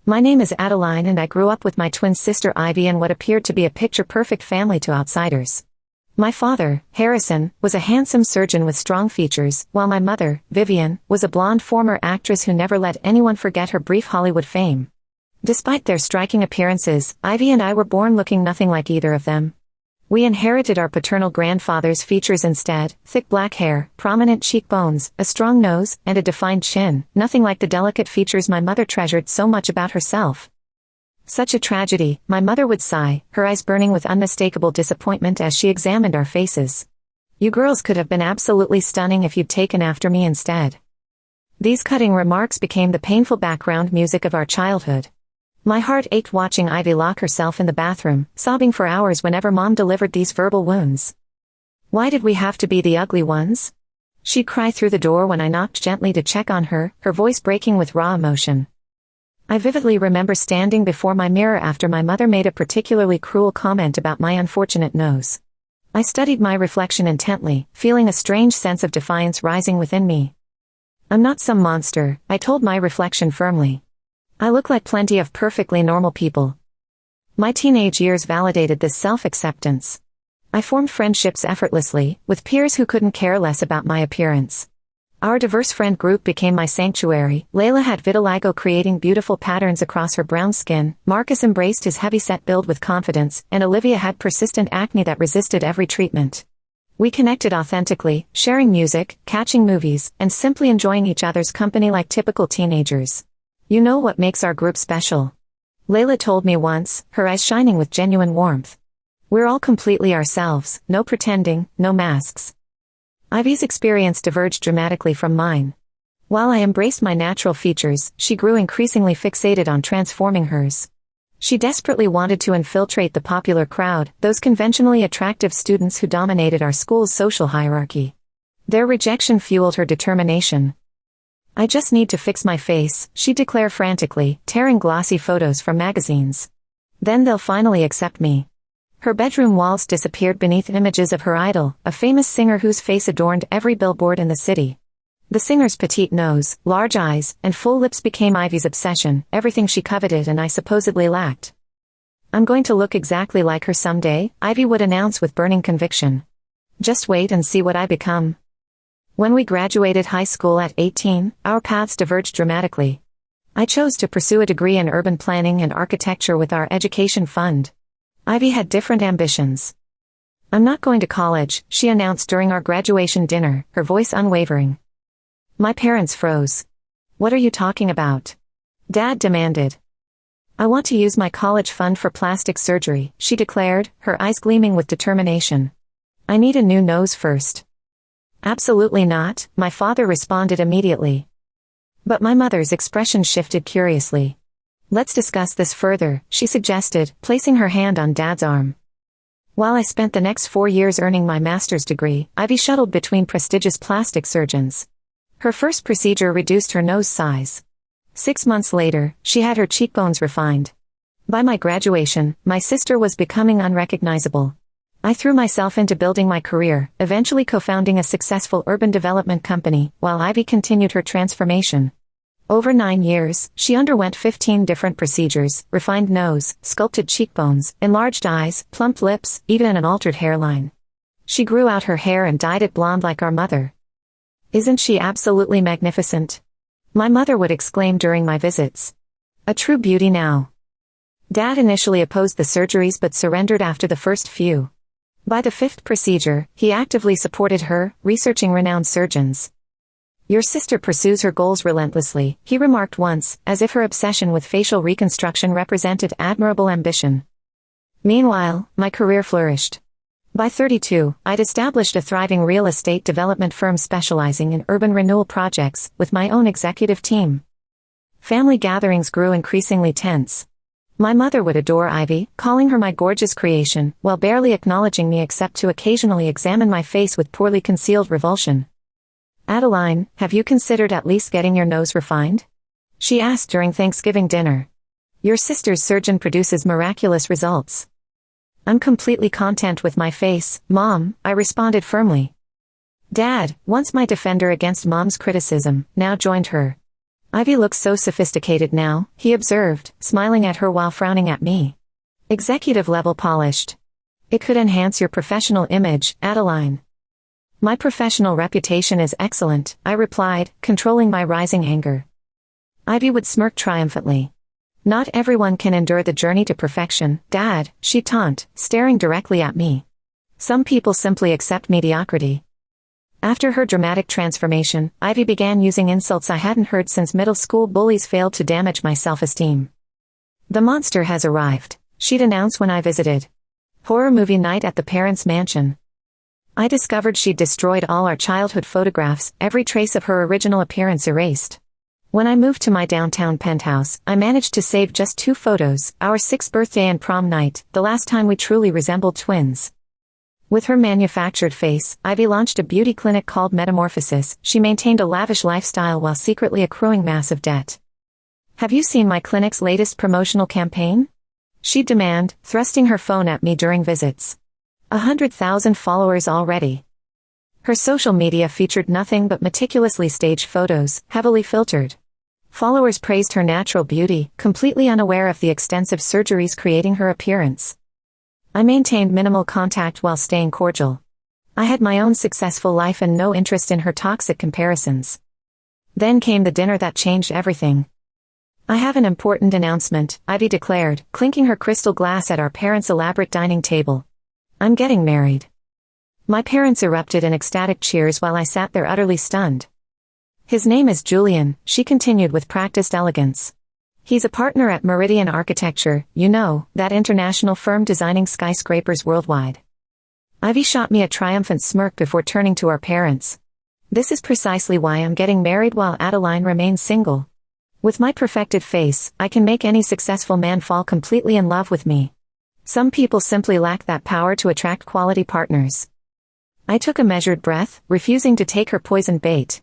My name is Adeline and I grew up with my twin sister Ivy in what appeared to be a picture-perfect family to outsiders. My father, Harrison, was a handsome surgeon with strong features, while my mother, Vivian, was a blonde former actress who never let anyone forget her brief Hollywood fame. Despite their striking appearances, Ivy and I were born looking nothing like either of them. We inherited our paternal grandfather's features instead: thick black hair, prominent cheekbones, a strong nose, and a defined chin, nothing like the delicate features my mother treasured so much about herself. Such a tragedy, my mother would sigh, her eyes burning with unmistakable disappointment as she examined our faces. You girls could have been absolutely stunning if you'd taken after me instead. These cutting remarks became the painful background music of our childhood. My heart ached watching Ivy lock herself in the bathroom, sobbing for hours whenever Mom delivered these verbal wounds. Why did we have to be the ugly ones? She'd cry through the door when I knocked gently to check on her, her voice breaking with raw emotion. I vividly remember standing before my mirror after my mother made a particularly cruel comment about my unfortunate nose. I studied my reflection intently, feeling a strange sense of defiance rising within me. I'm not some monster, I told my reflection firmly. I look like plenty of perfectly normal people. My teenage years validated this self-acceptance. I formed friendships effortlessly, with peers who couldn't care less about my appearance. Our diverse friend group became my sanctuary. Layla had vitiligo creating beautiful patterns across her brown skin, Marcus embraced his heavy-set build with confidence, and Olivia had persistent acne that resisted every treatment. We connected authentically, sharing music, catching movies, and simply enjoying each other's company like typical teenagers. You know what makes our group special? Layla told me once, her eyes shining with genuine warmth. We're all completely ourselves, no pretending, no masks. Ivy's experience diverged dramatically from mine. While I embraced my natural features, she grew increasingly fixated on transforming hers. She desperately wanted to infiltrate the popular crowd, those conventionally attractive students who dominated our school's social hierarchy. Their rejection fueled her determination. I just need to fix my face, she'd declare frantically, tearing glossy photos from magazines. Then they'll finally accept me. Her bedroom walls disappeared beneath images of her idol, a famous singer whose face adorned every billboard in the city. The singer's petite nose, large eyes, and full lips became Ivy's obsession, everything she coveted and I supposedly lacked. I'm going to look exactly like her someday, Ivy would announce with burning conviction. Just wait and see what I become. When we graduated high school at 18, our paths diverged dramatically. I chose to pursue a degree in urban planning and architecture with our education fund. Ivy had different ambitions. I'm not going to college, she announced during our graduation dinner, her voice unwavering. My parents froze. What are you talking about? Dad demanded. I want to use my college fund for plastic surgery, she declared, her eyes gleaming with determination. I need a new nose first. Absolutely not, my father responded immediately. But my mother's expression shifted curiously. Let's discuss this further, she suggested, placing her hand on Dad's arm. While I spent the next 4 years earning my master's degree, Ivy shuttled between prestigious plastic surgeons. Her first procedure reduced her nose size. 6 months later, she had her cheekbones refined. By my graduation, my sister was becoming unrecognizable. I threw myself into building my career, eventually co-founding a successful urban development company, while Ivy continued her transformation. Over 9 years, she underwent 15 different procedures: refined nose, sculpted cheekbones, enlarged eyes, plumped lips, even an altered hairline. She grew out her hair and dyed it blonde like our mother. Isn't she absolutely magnificent? My mother would exclaim during my visits. A true beauty now. Dad initially opposed the surgeries but surrendered after the first few. By the 5th procedure, he actively supported her, researching renowned surgeons. Your sister pursues her goals relentlessly, he remarked once, as if her obsession with facial reconstruction represented admirable ambition. Meanwhile, my career flourished. By 32, I'd established a thriving real estate development firm specializing in urban renewal projects, with my own executive team. Family gatherings grew increasingly tense. My mother would adore Ivy, calling her my gorgeous creation, while barely acknowledging me except to occasionally examine my face with poorly concealed revulsion. Adeline, have you considered at least getting your nose refined? She asked during Thanksgiving dinner. Your sister's surgeon produces miraculous results. I'm completely content with my face, Mom, I responded firmly. Dad, once my defender against Mom's criticism, now joined her. Ivy looks so sophisticated now, he observed, smiling at her while frowning at me. Executive level polished. It could enhance your professional image, Adeline. My professional reputation is excellent, I replied, controlling my rising anger. Ivy would smirk triumphantly. Not everyone can endure the journey to perfection, Dad, she taunt, staring directly at me. Some people simply accept mediocrity. After her dramatic transformation, Ivy began using insults I hadn't heard since middle school bullies failed to damage my self-esteem. The monster has arrived, she'd announce when I visited. Horror movie night at the parents' mansion. I discovered she'd destroyed all our childhood photographs, every trace of her original appearance erased. When I moved to my downtown penthouse, I managed to save just 2 photos, our 6th birthday and prom night, the last time we truly resembled twins. With her manufactured face, Ivy launched a beauty clinic called Metamorphosis. She maintained a lavish lifestyle while secretly accruing massive debt. Have you seen my clinic's latest promotional campaign? She'd demand, thrusting her phone at me during visits. 100,000 followers already. Her social media featured nothing but meticulously staged photos, heavily filtered. Followers praised her natural beauty, completely unaware of the extensive surgeries creating her appearance. I maintained minimal contact while staying cordial. I had my own successful life and no interest in her toxic comparisons. Then came the dinner that changed everything. I have an important announcement, Ivy declared, clinking her crystal glass at our parents' elaborate dining table. I'm getting married. My parents erupted in ecstatic cheers while I sat there utterly stunned. His name is Julian, she continued with practiced elegance. He's a partner at Meridian Architecture, you know, that international firm designing skyscrapers worldwide. Ivy shot me a triumphant smirk before turning to our parents. This is precisely why I'm getting married while Adeline remains single. With my perfected face, I can make any successful man fall completely in love with me. Some people simply lack that power to attract quality partners. I took a measured breath, refusing to take her poisoned bait.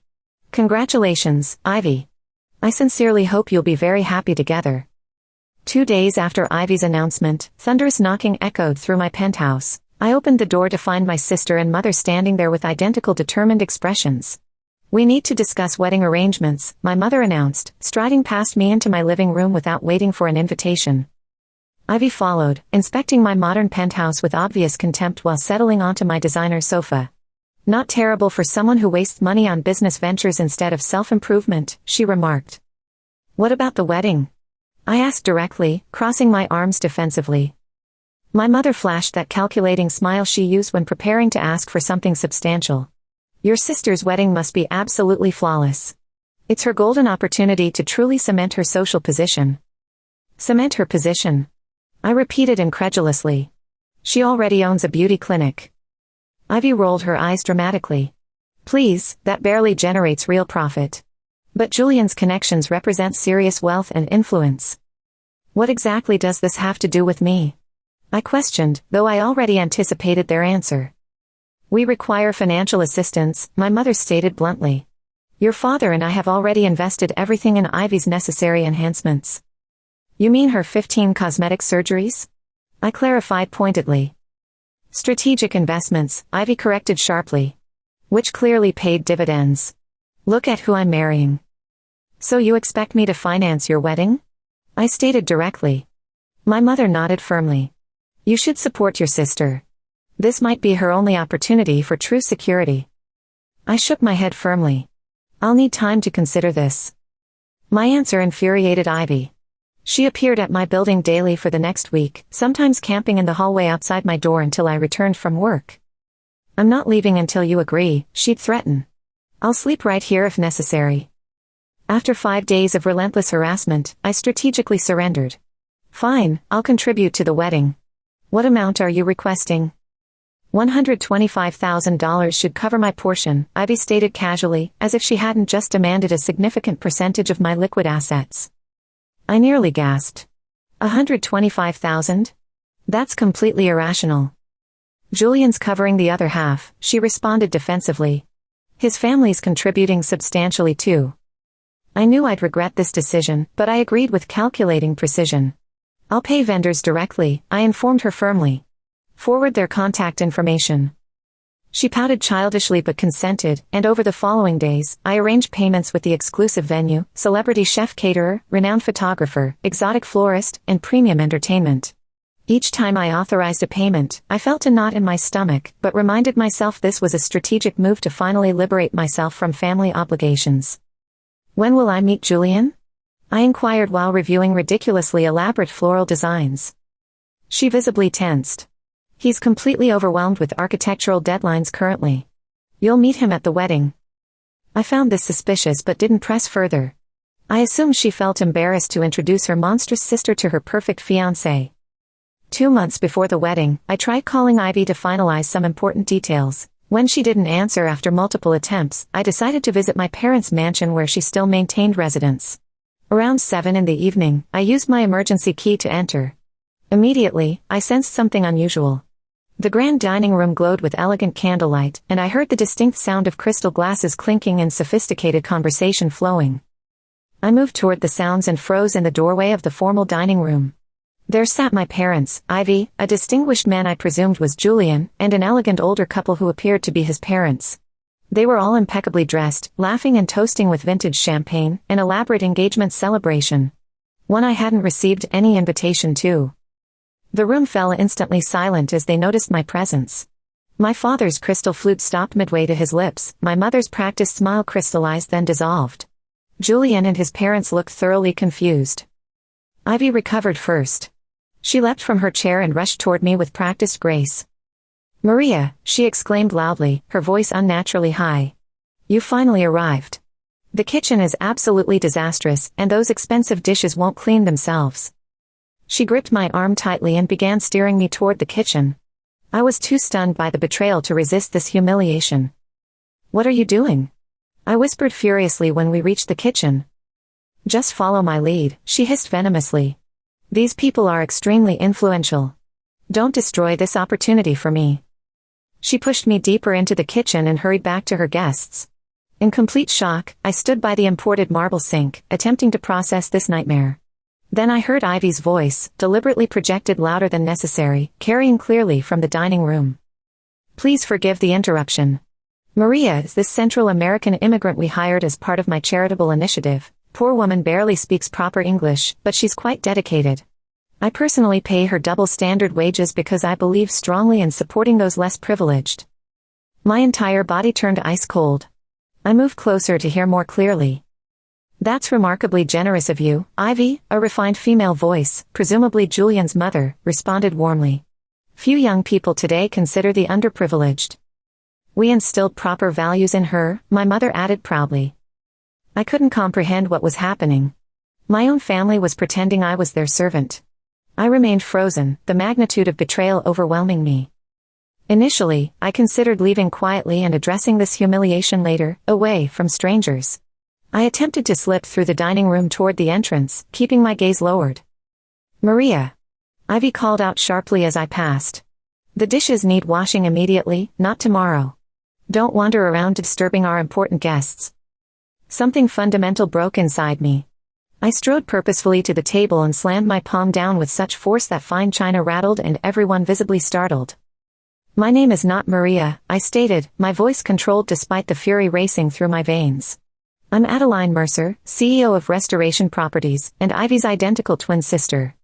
Congratulations, Ivy. I sincerely hope you'll be very happy together. 2 days after Ivy's announcement, thunderous knocking echoed through my penthouse. I opened the door to find my sister and mother standing there with identical determined expressions. We need to discuss wedding arrangements, my mother announced, striding past me into my living room without waiting for an invitation. Ivy followed, inspecting my modern penthouse with obvious contempt while settling onto my designer sofa. Not terrible for someone who wastes money on business ventures instead of self-improvement, she remarked. What about the wedding? I asked directly, crossing my arms defensively. My mother flashed that calculating smile she used when preparing to ask for something substantial. Your sister's wedding must be absolutely flawless. It's her golden opportunity to truly cement her social position. Cement her position? I repeated incredulously. She already owns a beauty clinic. Ivy rolled her eyes dramatically. Please, that barely generates real profit. But Julian's connections represent serious wealth and influence. What exactly does this have to do with me? I questioned, though I already anticipated their answer. We require financial assistance, my mother stated bluntly. Your father and I have already invested everything in Ivy's necessary enhancements. You mean her 15 cosmetic surgeries? I clarified pointedly. Strategic investments, Ivy corrected sharply. Which clearly paid dividends. Look at who I'm marrying. So you expect me to finance your wedding? I stated directly. My mother nodded firmly. You should support your sister. This might be her only opportunity for true security. I shook my head firmly. I'll need time to consider this. My answer infuriated Ivy. She appeared at my building daily for the next week, sometimes camping in the hallway outside my door until I returned from work. I'm not leaving until you agree, she'd threaten. I'll sleep right here if necessary. After 5 days of relentless harassment, I strategically surrendered. Fine, I'll contribute to the wedding. What amount are you requesting? $125,000 should cover my portion, Ivy stated casually, as if she hadn't just demanded a significant percentage of my liquid assets. I nearly gasped. $125,000? That's completely irrational. Julian's covering the other half, she responded defensively. His family's contributing substantially too. I knew I'd regret this decision, but I agreed with calculating precision. I'll pay vendors directly, I informed her firmly. Forward their contact information. She pouted childishly but consented, and over the following days, I arranged payments with the exclusive venue, celebrity chef caterer, renowned photographer, exotic florist, and premium entertainment. Each time I authorized a payment, I felt a knot in my stomach, but reminded myself this was a strategic move to finally liberate myself from family obligations. When will I meet Julian? I inquired while reviewing ridiculously elaborate floral designs. She visibly tensed. He's completely overwhelmed with architectural deadlines currently. You'll meet him at the wedding. I found this suspicious but didn't press further. I assumed she felt embarrassed to introduce her monstrous sister to her perfect fiancé. 2 months before the wedding, I tried calling Ivy to finalize some important details. When she didn't answer after multiple attempts, I decided to visit my parents' mansion where she still maintained residence. Around 7 in the evening, I used my emergency key to enter. Immediately, I sensed something unusual. The grand dining room glowed with elegant candlelight, and I heard the distinct sound of crystal glasses clinking and sophisticated conversation flowing. I moved toward the sounds and froze in the doorway of the formal dining room. There sat my parents, Ivy, a distinguished man I presumed was Julian, and an elegant older couple who appeared to be his parents. They were all impeccably dressed, laughing and toasting with vintage champagne, an elaborate engagement celebration. One I hadn't received any invitation to. The room fell instantly silent as they noticed my presence. My father's crystal flute stopped midway to his lips, my mother's practiced smile crystallized then dissolved. Julian and his parents looked thoroughly confused. Ivy recovered first. She leapt from her chair and rushed toward me with practiced grace. "Maria," she exclaimed loudly, her voice unnaturally high. "You finally arrived. The kitchen is absolutely disastrous, and those expensive dishes won't clean themselves." She gripped my arm tightly and began steering me toward the kitchen. I was too stunned by the betrayal to resist this humiliation. "What are you doing?" I whispered furiously when we reached the kitchen. "Just follow my lead," she hissed venomously. "These people are extremely influential. Don't destroy this opportunity for me." She pushed me deeper into the kitchen and hurried back to her guests. In complete shock, I stood by the imported marble sink, attempting to process this nightmare. Then I heard Ivy's voice, deliberately projected louder than necessary, carrying clearly from the dining room. "Please forgive the interruption. Maria is this Central American immigrant we hired as part of my charitable initiative. Poor woman barely speaks proper English, but she's quite dedicated. I personally pay her double standard wages because I believe strongly in supporting those less privileged." My entire body turned ice cold. I moved closer to hear more clearly. "That's remarkably generous of you, Ivy," a refined female voice, presumably Julian's mother, responded warmly. "Few young people today consider the underprivileged." "We instilled proper values in her," my mother added proudly. I couldn't comprehend what was happening. My own family was pretending I was their servant. I remained frozen, the magnitude of betrayal overwhelming me. Initially, I considered leaving quietly and addressing this humiliation later, away from strangers. I attempted to slip through the dining room toward the entrance, keeping my gaze lowered. "Maria," Ivy called out sharply as I passed. "The dishes need washing immediately, not tomorrow. Don't wander around disturbing our important guests." Something fundamental broke inside me. I strode purposefully to the table and slammed my palm down with such force that fine china rattled and everyone visibly startled. "My name is not Maria," I stated, my voice controlled despite the fury racing through my veins. "I'm Adeline Mercer, CEO of Restoration Properties, and Ivy's identical twin sister."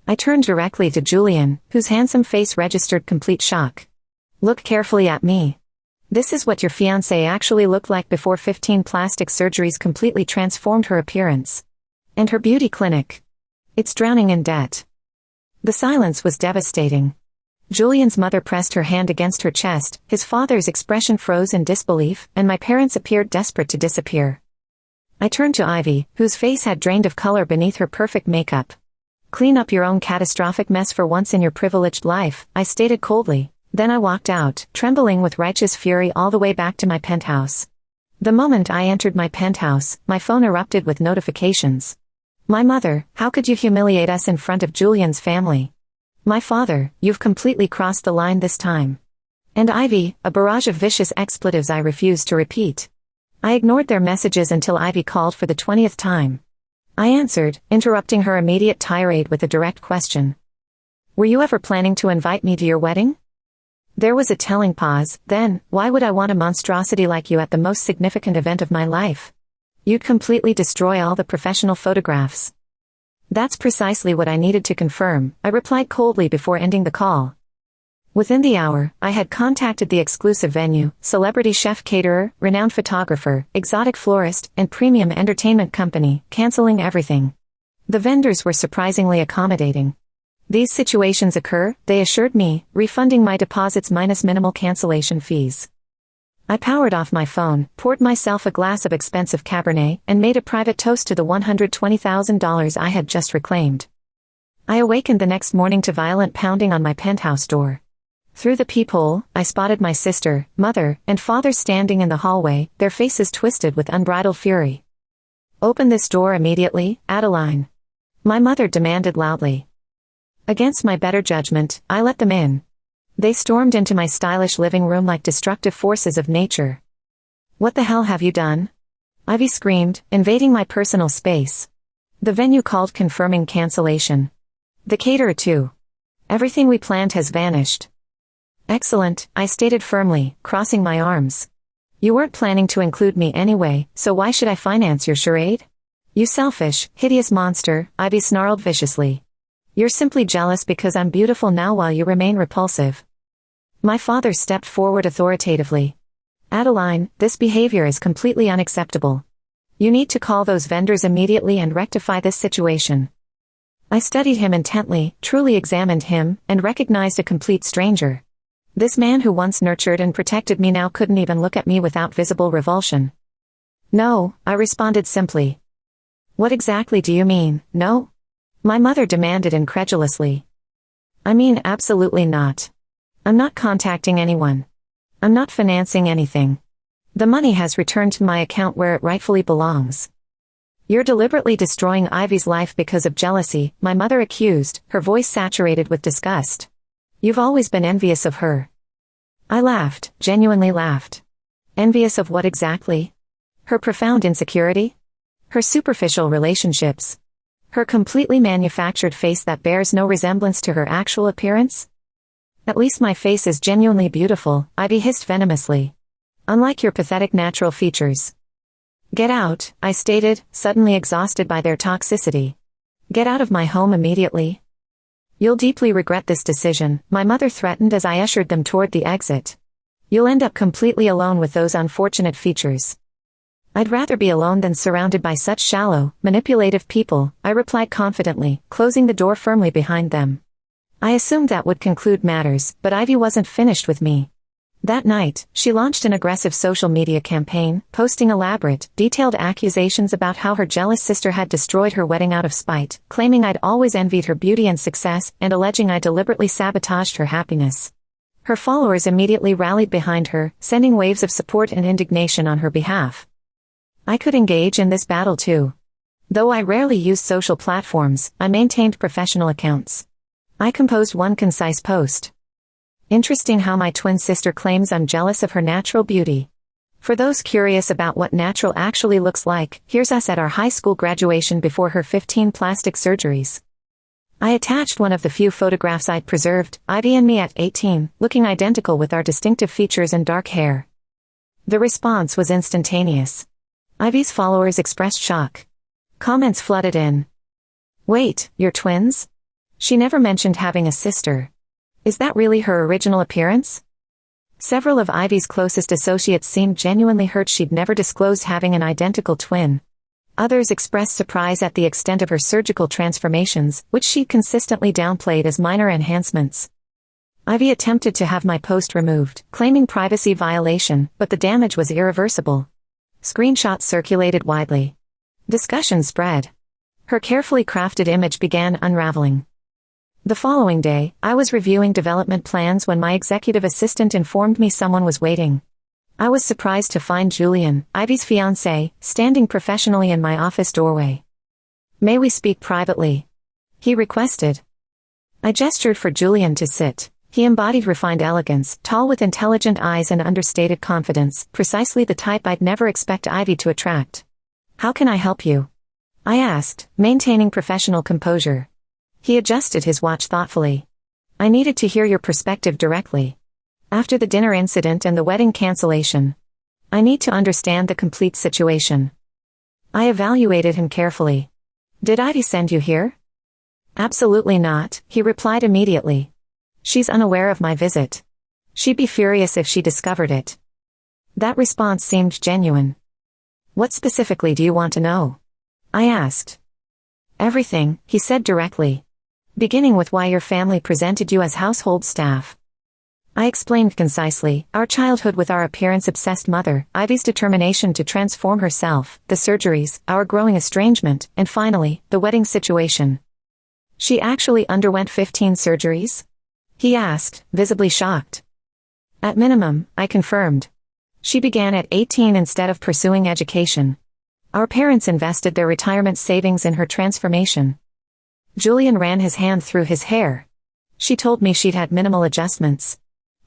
I turned directly to Julian, whose handsome face registered complete shock. "Look carefully at me. This is what your fiancée actually looked like before 15 plastic surgeries completely transformed her appearance. And her beauty clinic. It's drowning in debt." The silence was devastating. Julian's mother pressed her hand against her chest, his father's expression froze in disbelief, and my parents appeared desperate to disappear. I turned to Ivy, whose face had drained of color beneath her perfect makeup. "Clean up your own catastrophic mess for once in your privileged life," I stated coldly. Then I walked out, trembling with righteous fury all the way back to my penthouse. The moment I entered my penthouse, my phone erupted with notifications. "My mother, how could you humiliate us in front of Julian's family?" "My father, you've completely crossed the line this time." And "Ivy," a barrage of vicious expletives I refused to repeat. I ignored their messages until Ivy called for the 20th time. I answered, interrupting her immediate tirade with a direct question. "Were you ever planning to invite me to your wedding?" There was a telling pause. Then, why would I want a monstrosity like you at the most significant event of my life? You'd completely destroy all the professional photographs. That's precisely what I needed to confirm, I replied coldly before ending the call. Within the hour, I had contacted the exclusive venue, celebrity chef caterer, renowned photographer, exotic florist, and premium entertainment company, canceling everything. The vendors were surprisingly accommodating. These situations occur, they assured me, refunding my deposits minus minimal cancellation fees. I powered off my phone, poured myself a glass of expensive Cabernet, and made a private toast to the $120,000 I had just reclaimed. I awakened the next morning to violent pounding on my penthouse door. Through the peephole, I spotted my sister, mother, and father standing in the hallway, their faces twisted with unbridled fury. "Open this door immediately, Adeline," my mother demanded loudly. Against my better judgment, I let them in. They stormed into my stylish living room like destructive forces of nature. "What the hell have you done?" Ivy screamed, invading my personal space. The venue called confirming cancellation. The caterer too. Everything we planned has vanished. "Excellent," I stated firmly, crossing my arms. "You weren't planning to include me anyway, so why should I finance your charade?" "You selfish, hideous monster," Ivy snarled viciously. "You're simply jealous because I'm beautiful now while you remain repulsive." My father stepped forward authoritatively. "Adeline, this behavior is completely unacceptable. You need to call those vendors immediately and rectify this situation." I studied him intently, truly examined him, and recognized a complete stranger. This man who once nurtured and protected me now couldn't even look at me without visible revulsion. "No," I responded simply. "What exactly do you mean, no?" my mother demanded incredulously. "I mean absolutely not. I'm not contacting anyone. I'm not financing anything. The money has returned to my account where it rightfully belongs." "You're deliberately destroying Ivy's life because of jealousy," my mother accused, her voice saturated with disgust. "You've always been envious of her." I laughed, genuinely laughed. Envious of what exactly? Her profound insecurity? Her superficial relationships? Her completely manufactured face that bears no resemblance to her actual appearance? "At least my face is genuinely beautiful," Ivy hissed venomously. "Unlike your pathetic natural features." "Get out," I stated, suddenly exhausted by their toxicity. "Get out of my home immediately." "You'll deeply regret this decision," my mother threatened as I ushered them toward the exit. "You'll end up completely alone with those unfortunate features." "I'd rather be alone than surrounded by such shallow, manipulative people," I replied confidently, closing the door firmly behind them. I assumed that would conclude matters, but Ivy wasn't finished with me. That night, she launched an aggressive social media campaign, posting elaborate, detailed accusations about how her jealous sister had destroyed her wedding out of spite, claiming I'd always envied her beauty and success, and alleging I deliberately sabotaged her happiness. Her followers immediately rallied behind her, sending waves of support and indignation on her behalf. I could engage in this battle too. Though I rarely used social platforms, I maintained professional accounts. I composed one concise post. "Interesting how my twin sister claims I'm jealous of her natural beauty. For those curious about what natural actually looks like, here's us at our high school graduation before her 15 plastic surgeries." I attached one of the few photographs I'd preserved, Ivy and me at 18, looking identical with our distinctive features and dark hair. The response was instantaneous. Ivy's followers expressed shock. Comments flooded in. "Wait, you're twins? She never mentioned having a sister. Is that really her original appearance?" Several of Ivy's closest associates seemed genuinely hurt she'd never disclosed having an identical twin. Others expressed surprise at the extent of her surgical transformations, which she'd consistently downplayed as minor enhancements. Ivy attempted to have my post removed, claiming privacy violation, but the damage was irreversible. Screenshots circulated widely. Discussion spread. Her carefully crafted image began unraveling. The following day, I was reviewing development plans when my executive assistant informed me someone was waiting. I was surprised to find Julian, Ivy's fiancé, standing professionally in my office doorway. "May we speak privately?" he requested. I gestured for Julian to sit. He embodied refined elegance, tall with intelligent eyes and understated confidence, precisely the type I'd never expect Ivy to attract. "How can I help you?" I asked, maintaining professional composure. He adjusted his watch thoughtfully. "I needed to hear your perspective directly. After the dinner incident and the wedding cancellation, I need to understand the complete situation. I evaluated him carefully. Did Ivy send you here? Absolutely not, he replied immediately. She's unaware of my visit. She'd be furious if she discovered it. That response seemed genuine. What specifically do you want to know? I asked. Everything, he said directly. Beginning with why your family presented you as household staff. I explained concisely, our childhood with our appearance-obsessed mother, Ivy's determination to transform herself, the surgeries, our growing estrangement, and finally, the wedding situation. She actually underwent 15 surgeries? He asked, visibly shocked. At minimum, I confirmed. She began at 18 instead of pursuing education. Our parents invested their retirement savings in her transformation. Julian ran his hand through his hair. She told me she'd had minimal adjustments.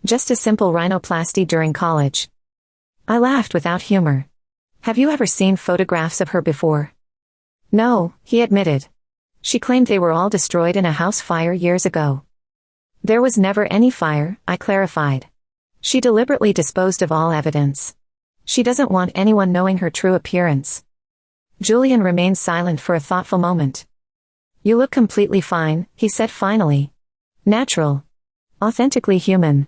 Just a simple rhinoplasty during college. I laughed without humor. Have you ever seen photographs of her before? No, he admitted. She claimed they were all destroyed in a house fire years ago. There was never any fire, I clarified. She deliberately disposed of all evidence. She doesn't want anyone knowing her true appearance. Julian remained silent for a thoughtful moment. You look completely fine, he said finally. Natural. Authentically human.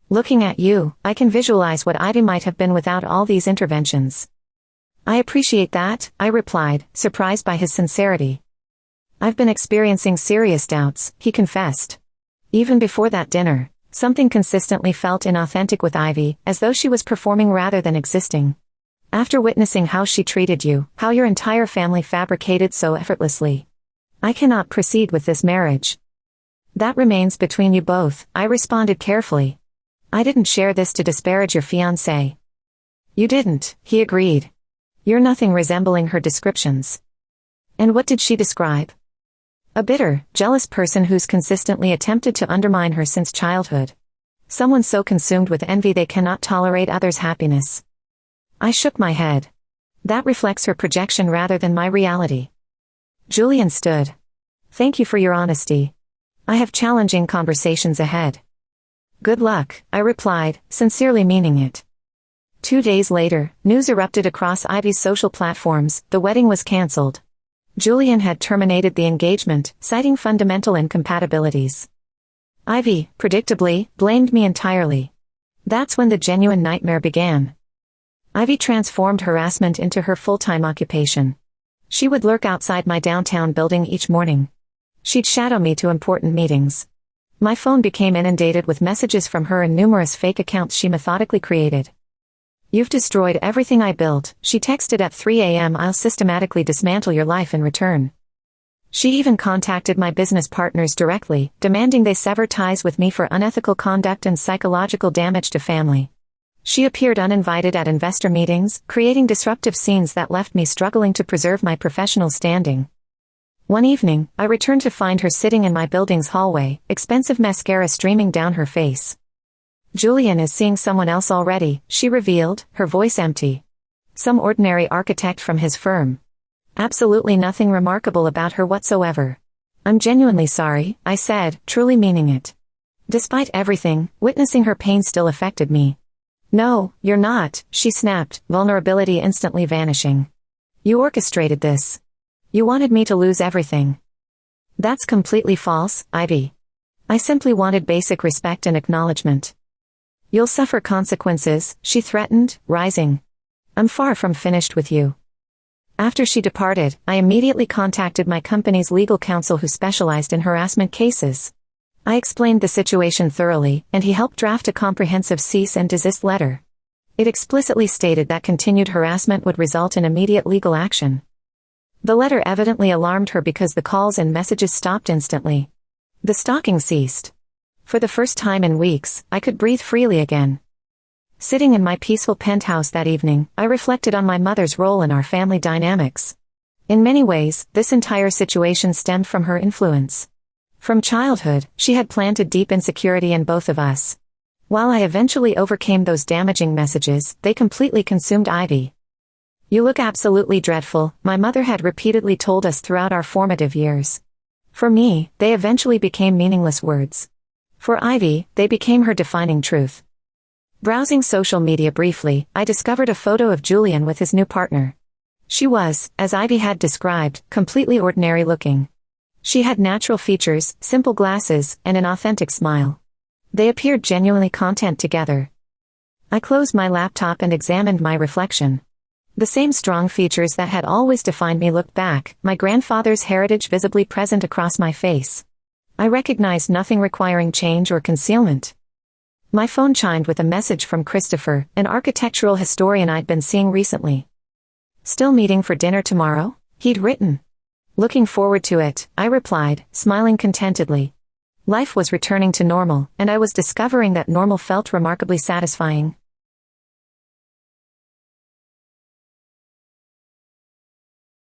Looking at you, I can visualize what Ivy might have been without all these interventions. I appreciate that, I replied, surprised by his sincerity. I've been experiencing serious doubts, he confessed. Even before that dinner, something consistently felt inauthentic with Ivy, as though she was performing rather than existing. After witnessing how she treated you, how your entire family fabricated so effortlessly, I cannot proceed with this marriage. That remains between you both, I responded carefully. I didn't share this to disparage your fiancé. You didn't, he agreed. You're nothing resembling her descriptions. And what did she describe? A bitter, jealous person who's consistently attempted to undermine her since childhood. Someone so consumed with envy they cannot tolerate others' happiness. I shook my head. That reflects her projection rather than my reality. Julian stood. Thank you for your honesty. I have challenging conversations ahead. Good luck, I replied, sincerely meaning it. 2 days later, news erupted across Ivy's social platforms, the wedding was cancelled. Julian had terminated the engagement, citing fundamental incompatibilities. Ivy, predictably, blamed me entirely. That's when the genuine nightmare began. Ivy transformed harassment into her full-time occupation. She would lurk outside my downtown building each morning. She'd shadow me to important meetings. My phone became inundated with messages from her and numerous fake accounts she methodically created. You've destroyed everything I built, she texted at 3 a.m. I'll systematically dismantle your life in return. She even contacted my business partners directly, demanding they sever ties with me for unethical conduct and psychological damage to family. She appeared uninvited at investor meetings, creating disruptive scenes that left me struggling to preserve my professional standing. One evening, I returned to find her sitting in my building's hallway, expensive mascara streaming down her face. Julian is seeing someone else already, she revealed, her voice empty. Some ordinary architect from his firm. Absolutely nothing remarkable about her whatsoever. I'm genuinely sorry, I said, truly meaning it. Despite everything, witnessing her pain still affected me. No, you're not, she snapped, vulnerability instantly vanishing. You orchestrated this. You wanted me to lose everything. That's completely false, Ivy. I simply wanted basic respect and acknowledgement. You'll suffer consequences, she threatened, rising. I'm far from finished with you. After she departed, I immediately contacted my company's legal counsel who specialized in harassment cases. I explained the situation thoroughly, and he helped draft a comprehensive cease and desist letter. It explicitly stated that continued harassment would result in immediate legal action. The letter evidently alarmed her because the calls and messages stopped instantly. The stalking ceased. For the first time in weeks, I could breathe freely again. Sitting in my peaceful penthouse that evening, I reflected on my mother's role in our family dynamics. In many ways, this entire situation stemmed from her influence. From childhood, she had planted deep insecurity in both of us. While I eventually overcame those damaging messages, they completely consumed Ivy. You look absolutely dreadful, my mother had repeatedly told us throughout our formative years. For me, they eventually became meaningless words. For Ivy, they became her defining truth. Browsing social media briefly, I discovered a photo of Julian with his new partner. She was, as Ivy had described, completely ordinary looking. She had natural features, simple glasses, and an authentic smile. They appeared genuinely content together. I closed my laptop and examined my reflection. The same strong features that had always defined me looked back, my grandfather's heritage visibly present across my face. I recognized nothing requiring change or concealment. My phone chimed with a message from Christopher, an architectural historian I'd been seeing recently. "Still meeting for dinner tomorrow?" he'd written. "Looking forward to it," I replied, smiling contentedly. Life was returning to normal, and I was discovering that normal felt remarkably satisfying.